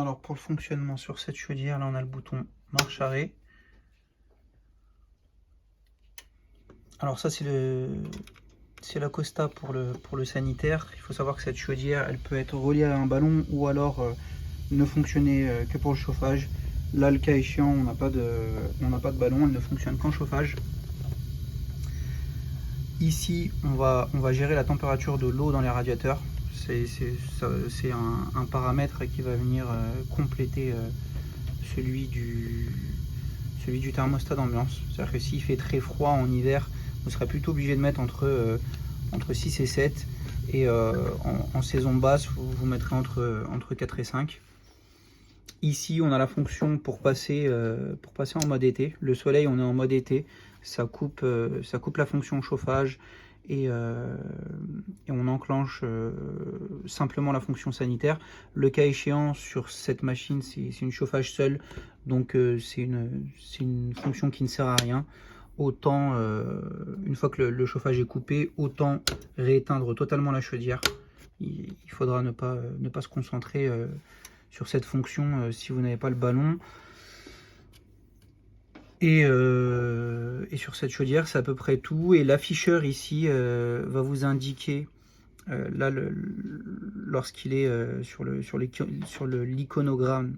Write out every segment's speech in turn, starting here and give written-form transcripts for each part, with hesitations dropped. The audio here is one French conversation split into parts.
Alors pour le fonctionnement sur cette chaudière, là on a le bouton marche arrêt. Alors ça c'est l'Acosta pour le sanitaire. Il faut savoir que cette chaudière elle peut être reliée à un ballon ou alors ne fonctionner que pour le chauffage. Là le cas échéant on n'a pas de ballon, elle ne fonctionne qu'en chauffage. Ici on va gérer la température de l'eau dans les radiateurs. C'est un paramètre qui va venir compléter celui du thermostat d'ambiance. C'est-à-dire que s'il fait très froid en hiver, vous serez plutôt obligé de mettre entre 6 et 7. Et en saison basse, vous mettrez entre 4 et 5. Ici, on a la fonction pour passer en mode été. Le soleil, on est en mode été. Ça coupe la fonction chauffage et on enclenche simplement la fonction sanitaire. Le cas échéant, sur cette machine, c'est une chauffage seul. Donc, c'est une fonction qui ne sert à rien. Autant, une fois que le chauffage est coupé, autant rééteindre totalement la chaudière. Il faudra ne pas se concentrer sur cette fonction si vous n'avez pas le ballon. Et sur cette chaudière, c'est à peu près tout. Et l'afficheur ici va vous indiquer, là, lorsqu'il est sur l'iconogramme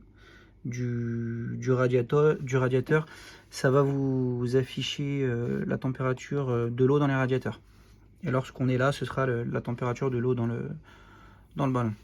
du radiateur, ça va vous afficher la température de l'eau dans les radiateurs. Et lorsqu'on est là, ce sera la température de l'eau dans le ballon.